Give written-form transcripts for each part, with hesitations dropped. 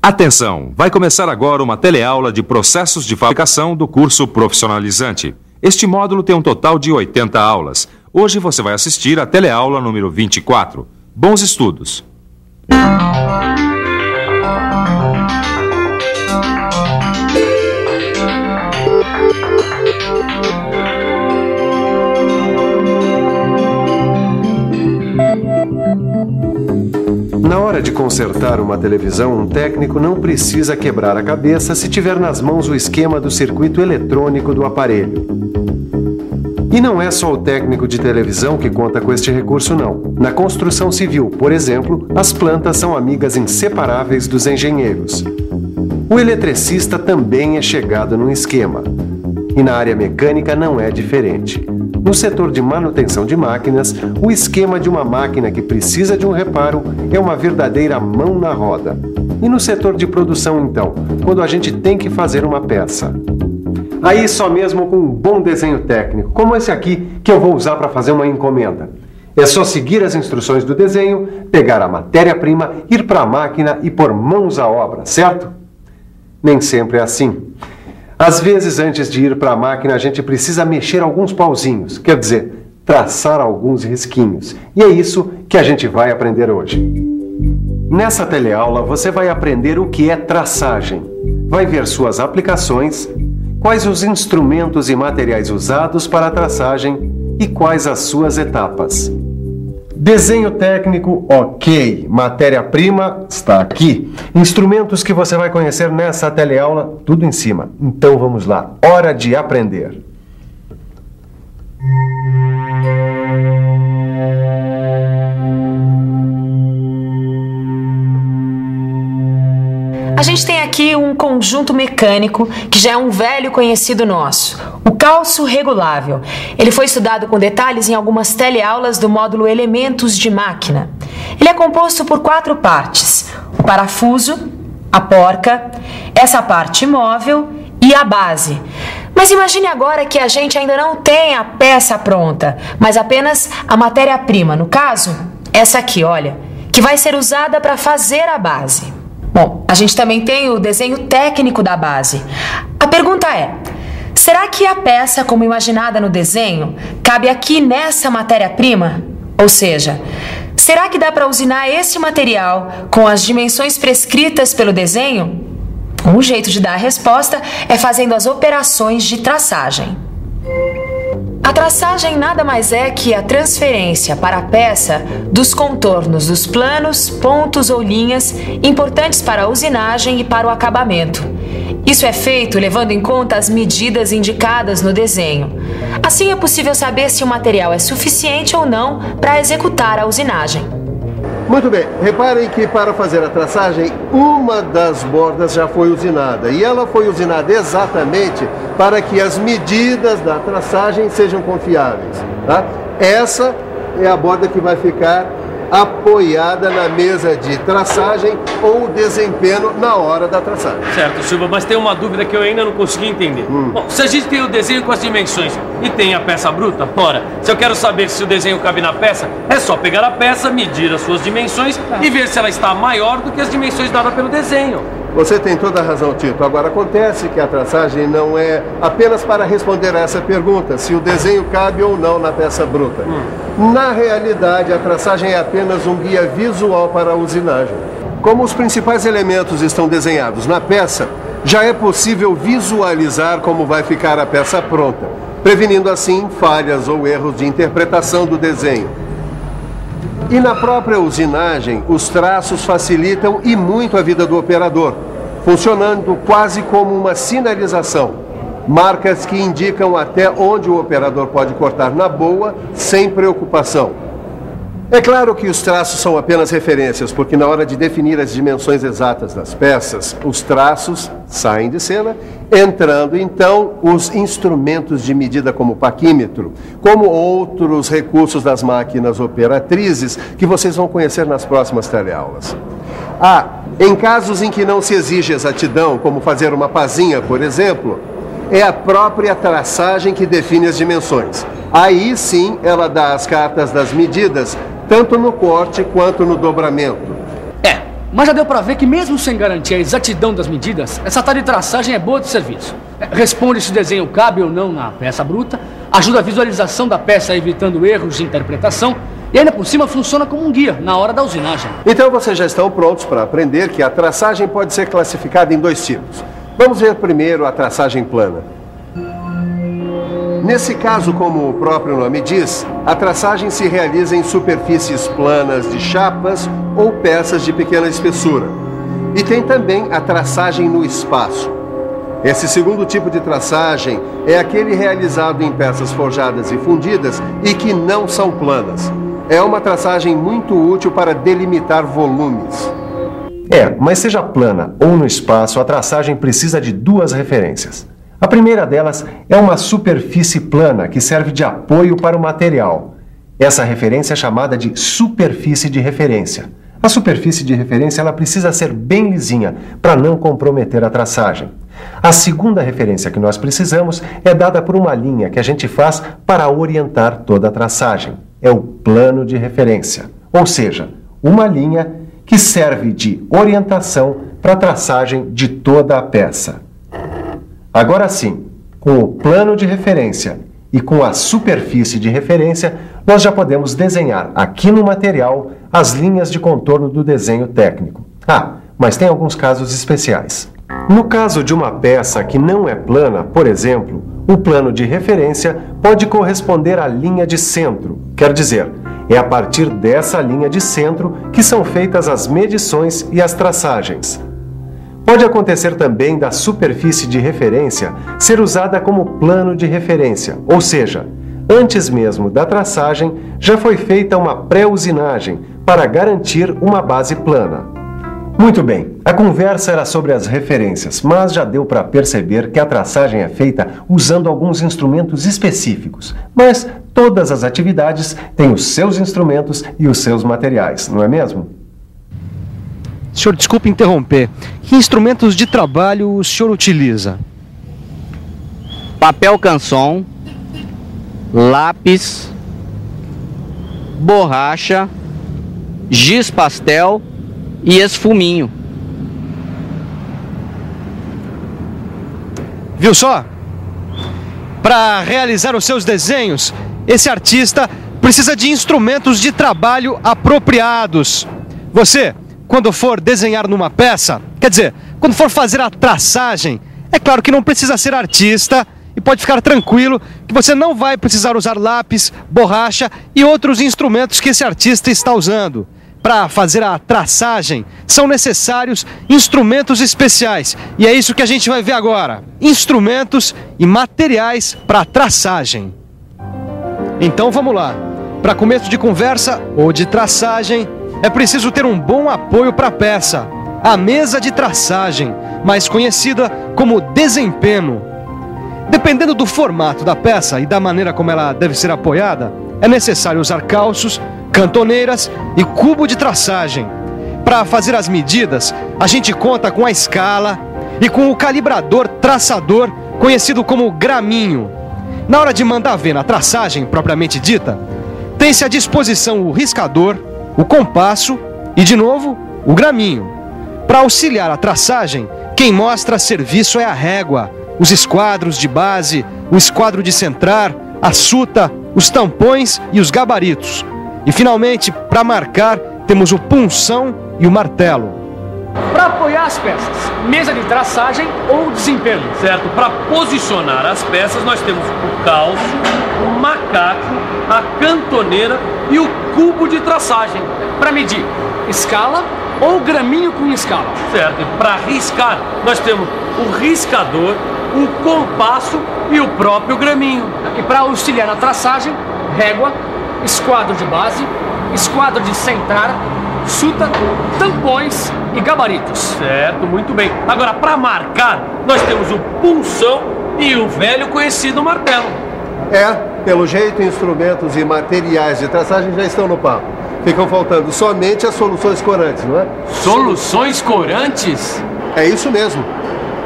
Atenção! Vai começar agora uma teleaula de processos de fabricação do curso profissionalizante. Este módulo tem um total de 80 aulas. Hoje você vai assistir a teleaula número 24. Bons estudos! Na hora de consertar uma televisão, um técnico não precisa quebrar a cabeça se tiver nas mãos o esquema do circuito eletrônico do aparelho. E não é só o técnico de televisão que conta com este recurso, não. Na construção civil, por exemplo, as plantas são amigas inseparáveis dos engenheiros. O eletricista também é chegado no esquema. E na área mecânica não é diferente. No setor de manutenção de máquinas, o esquema de uma máquina que precisa de um reparo é uma verdadeira mão na roda. E no setor de produção, então, quando a gente tem que fazer uma peça? Aí só mesmo com um bom desenho técnico, como esse aqui que eu vou usar para fazer uma encomenda. É só seguir as instruções do desenho, pegar a matéria-prima, ir para a máquina e pôr mãos à obra, certo? Nem sempre é assim. Às vezes, antes de ir para a máquina, a gente precisa mexer alguns pauzinhos, quer dizer, traçar alguns risquinhos. E é isso que a gente vai aprender hoje. Nessa teleaula, você vai aprender o que é traçagem. Vai ver suas aplicações, quais os instrumentos e materiais usados para a traçagem e quais as suas etapas. Desenho técnico, ok. Matéria-prima está aqui. Instrumentos que você vai conhecer nessa teleaula, tudo em cima. Então vamos lá, hora de aprender. A gente tem aqui um conjunto mecânico que já é um velho conhecido nosso, o calço regulável. Ele foi estudado com detalhes em algumas teleaulas do módulo Elementos de Máquina. Ele é composto por 4 partes: o parafuso, a porca, essa parte móvel e a base. Mas imagine agora que a gente ainda não tem a peça pronta, mas apenas a matéria-prima, no caso, essa aqui, olha, que vai ser usada para fazer a base. Bom, a gente também tem o desenho técnico da base. A pergunta é: será que a peça, como imaginada no desenho, cabe aqui nessa matéria-prima? Ou seja, será que dá para usinar esse material com as dimensões prescritas pelo desenho? Um jeito de dar a resposta é fazendo as operações de traçagem. A traçagem nada mais é que a transferência para a peça dos contornos dos planos, pontos ou linhas importantes para a usinagem e para o acabamento. Isso é feito levando em conta as medidas indicadas no desenho. Assim é possível saber se o material é suficiente ou não para executar a usinagem. Muito bem, reparem que para fazer a traçagem, uma das bordas já foi usinada. E ela foi usinada exatamente para que as medidas da traçagem sejam confiáveis. Tá? Essa é a borda que vai ficar apoiada na mesa de traçagem ou desempenho na hora da traçagem. Certo, Silva, mas tem uma dúvida que eu ainda não consegui entender. Bom, se a gente tem o desenho com as dimensões e tem a peça bruta, ora, se eu quero saber se o desenho cabe na peça, é só pegar a peça, medir as suas dimensões e ver se ela está maior do que as dimensões dadas pelo desenho. Você tem toda a razão, Tito. Agora, acontece que a traçagem não é apenas para responder a essa pergunta, se o desenho cabe ou não na peça bruta. Na realidade, a traçagem é apenas um guia visual para a usinagem. Como os principais elementos estão desenhados na peça, já é possível visualizar como vai ficar a peça pronta, prevenindo assim falhas ou erros de interpretação do desenho. E na própria usinagem, os traços facilitam e muito a vida do operador, funcionando quase como uma sinalização. Marcas que indicam até onde o operador pode cortar na boa, sem preocupação. É claro que os traços são apenas referências, porque na hora de definir as dimensões exatas das peças, os traços saem de cena, entrando então os instrumentos de medida como o paquímetro, como outros recursos das máquinas operatrizes que vocês vão conhecer nas próximas teleaulas. Em casos em que não se exige exatidão, como fazer uma pazinha, por exemplo, é a própria traçagem que define as dimensões. Aí sim ela dá as cartas das medidas, tanto no corte quanto no dobramento. Mas já deu pra ver que mesmo sem garantir a exatidão das medidas, essa tal de traçagem é boa de serviço. Responde se o desenho cabe ou não na peça bruta, ajuda a visualização da peça evitando erros de interpretação e ainda por cima funciona como um guia na hora da usinagem. Então vocês já estão prontos para aprender que a traçagem pode ser classificada em 2 tipos. Vamos ver primeiro a traçagem plana. Nesse caso, como o próprio nome diz, a traçagem se realiza em superfícies planas de chapas ou peças de pequena espessura. E tem também a traçagem no espaço. Esse segundo tipo de traçagem é aquele realizado em peças forjadas e fundidas e que não são planas. É uma traçagem muito útil para delimitar volumes. Mas seja plana ou no espaço, a traçagem precisa de 2 referências. A primeira delas é uma superfície plana que serve de apoio para o material. Essa referência é chamada de superfície de referência. A superfície de referência ela precisa ser bem lisinha para não comprometer a traçagem. A segunda referência que nós precisamos é dada por uma linha que a gente faz para orientar toda a traçagem. É o plano de referência, ou seja, uma linha que serve de orientação para a traçagem de toda a peça. Agora sim, com o plano de referência e com a superfície de referência, nós já podemos desenhar aqui no material as linhas de contorno do desenho técnico. Mas tem alguns casos especiais. No caso de uma peça que não é plana, por exemplo, o plano de referência pode corresponder à linha de centro. Quer dizer, é a partir dessa linha de centro que são feitas as medições e as traçagens. Pode acontecer também da superfície de referência ser usada como plano de referência, ou seja, antes mesmo da traçagem já foi feita uma pré-usinagem para garantir uma base plana. Muito bem, a conversa era sobre as referências, mas já deu para perceber que a traçagem é feita usando alguns instrumentos específicos. Mas todas as atividades têm os seus instrumentos e os seus materiais, não é mesmo? Senhor, desculpe interromper. Que instrumentos de trabalho o senhor utiliza? Papel canson, lápis, borracha, giz pastel e esfuminho. Viu só? Para realizar os seus desenhos, esse artista precisa de instrumentos de trabalho apropriados. Você, quando for desenhar numa peça, quer dizer, quando for fazer a traçagem, é claro que não precisa ser artista e pode ficar tranquilo que você não vai precisar usar lápis, borracha e outros instrumentos que esse artista está usando. Para fazer a traçagem, são necessários instrumentos especiais. E é isso que a gente vai ver agora. Instrumentos e materiais para traçagem. Então vamos lá. Para começo de conversa ou de traçagem, é preciso ter um bom apoio para a peça. A mesa de traçagem, mais conhecida como desempenno. Dependendo do formato da peça e da maneira como ela deve ser apoiada, é necessário usar calços, cantoneiras e cubo de traçagem. Para fazer as medidas, a gente conta com a escala e com o calibrador traçador, conhecido como graminho. Na hora de mandar ver na traçagem propriamente dita, tem-se à disposição o riscador, o compasso e, de novo, o graminho. Para auxiliar a traçagem, quem mostra serviço é a régua, os esquadros de base, o esquadro de centrar, a suta, os tampões e os gabaritos. E, finalmente, para marcar, temos o punção e o martelo. Para apoiar as peças, mesa de traçagem ou desempenho. Certo, para posicionar as peças nós temos o calço, o macaco, a cantoneira e o cubo de traçagem. Para medir, escala ou graminho com escala. Certo, e para riscar nós temos o riscador, um compasso e o próprio graminho. E para auxiliar na traçagem, régua, esquadro de base, esquadro de centrar, suta, tampões e gabaritos. Certo, muito bem. Agora, para marcar, nós temos o punção e o velho conhecido martelo. Pelo jeito, instrumentos e materiais de traçagem já estão no papo. Ficam faltando somente as soluções corantes, não é? Soluções corantes? É isso mesmo.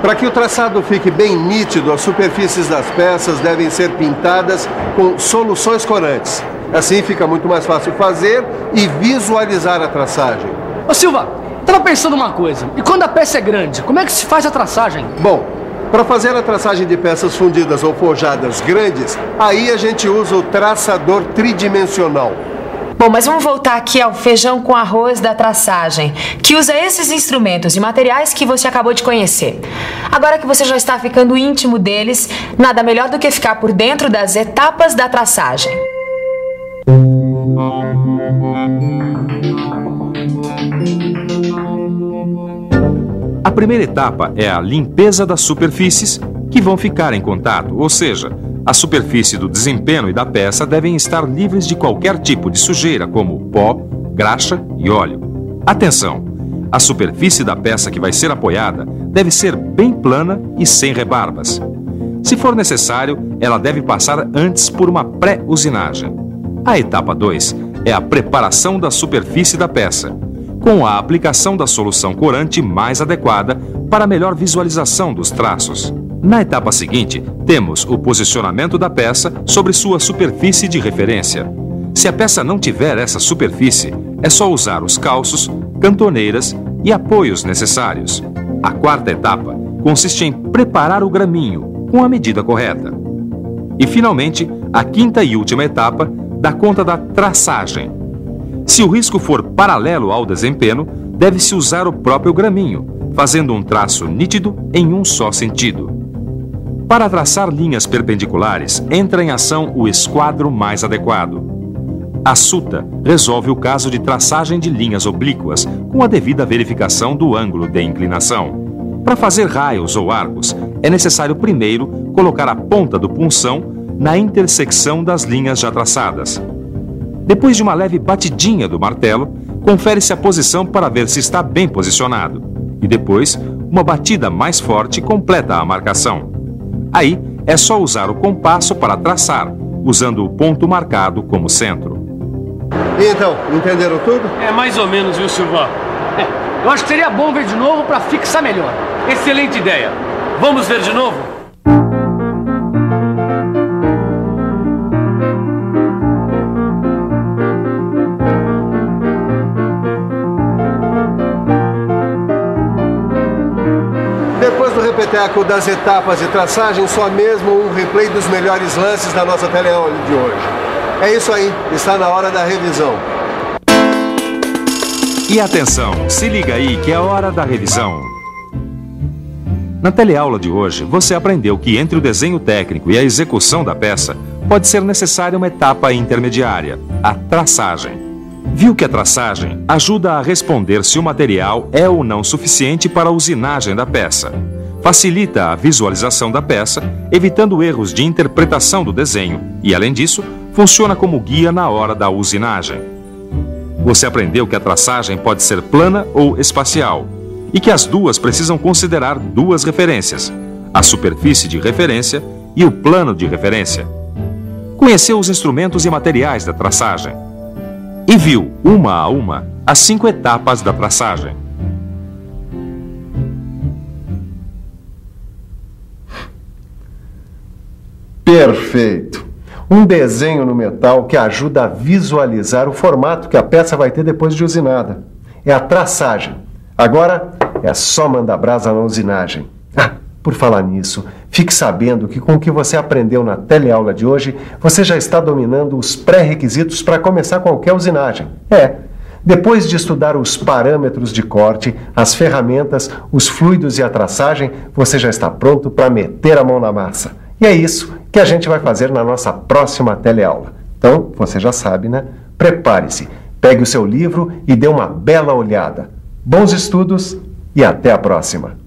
Para que o traçado fique bem nítido, as superfícies das peças devem ser pintadas com soluções corantes. Assim fica muito mais fácil fazer e visualizar a traçagem. Ô Silva, Tava pensando uma coisa. E quando a peça é grande, como é que se faz a traçagem? Bom, para fazer a traçagem de peças fundidas ou forjadas grandes, aí a gente usa o traçador tridimensional. Bom, mas vamos voltar aqui ao feijão com arroz da traçagem, que usa esses instrumentos e materiais que você acabou de conhecer. Agora que você já está ficando íntimo deles, nada melhor do que ficar por dentro das etapas da traçagem. A primeira etapa é a limpeza das superfícies que vão ficar em contato, ou seja, a superfície do desempeno e da peça devem estar livres de qualquer tipo de sujeira, como pó, graxa e óleo. Atenção! A superfície da peça que vai ser apoiada deve ser bem plana e sem rebarbas. Se for necessário, ela deve passar antes por uma pré-usinagem. A etapa 2 é a preparação da superfície da peça, com a aplicação da solução corante mais adequada para melhor visualização dos traços. Na etapa seguinte, temos o posicionamento da peça sobre sua superfície de referência. Se a peça não tiver essa superfície, é só usar os calços, cantoneiras e apoios necessários. A quarta etapa consiste em preparar o graminho com a medida correta. E, finalmente, a quinta e última etapa dá conta da traçagem. Se o risco for paralelo ao desempeno, deve-se usar o próprio graminho, fazendo um traço nítido em um só sentido. Para traçar linhas perpendiculares, entra em ação o esquadro mais adequado. A suta resolve o caso de traçagem de linhas oblíquas, com a devida verificação do ângulo de inclinação. Para fazer raios ou arcos, é necessário primeiro colocar a ponta do punção na intersecção das linhas já traçadas. Depois de uma leve batidinha do martelo, confere-se a posição para ver se está bem posicionado. E depois, uma batida mais forte completa a marcação. Aí, é só usar o compasso para traçar, usando o ponto marcado como centro. E então, entenderam tudo? É mais ou menos, viu, Silvão? Eu acho que seria bom ver de novo para fixar melhor. Excelente ideia. Vamos ver de novo? Depois do repeteco das etapas de traçagem, só mesmo um replay dos melhores lances da nossa teleaula de hoje. É isso aí, está na hora da revisão. E atenção, se liga aí que é a hora da revisão. Na teleaula de hoje, você aprendeu que entre o desenho técnico e a execução da peça, pode ser necessária uma etapa intermediária, a traçagem. Viu que a traçagem ajuda a responder se o material é ou não suficiente para a usinagem da peça. Facilita a visualização da peça, evitando erros de interpretação do desenho e, além disso, funciona como guia na hora da usinagem. Você aprendeu que a traçagem pode ser plana ou espacial e que as duas precisam considerar duas referências, a superfície de referência e o plano de referência. Conheceu os instrumentos e materiais da traçagem e viu, uma a uma, as 5 etapas da traçagem. Perfeito! Um desenho no metal que ajuda a visualizar o formato que a peça vai ter depois de usinada. É a traçagem. Agora é só mandar brasa na usinagem. Por falar nisso, fique sabendo que com o que você aprendeu na teleaula de hoje, você já está dominando os pré-requisitos para começar qualquer usinagem. Depois de estudar os parâmetros de corte, as ferramentas, os fluidos e a traçagem, você já está pronto para meter a mão na massa. E é isso que a gente vai fazer na nossa próxima teleaula. Então, você já sabe, né? Prepare-se, pegue o seu livro e dê uma bela olhada. Bons estudos e até a próxima!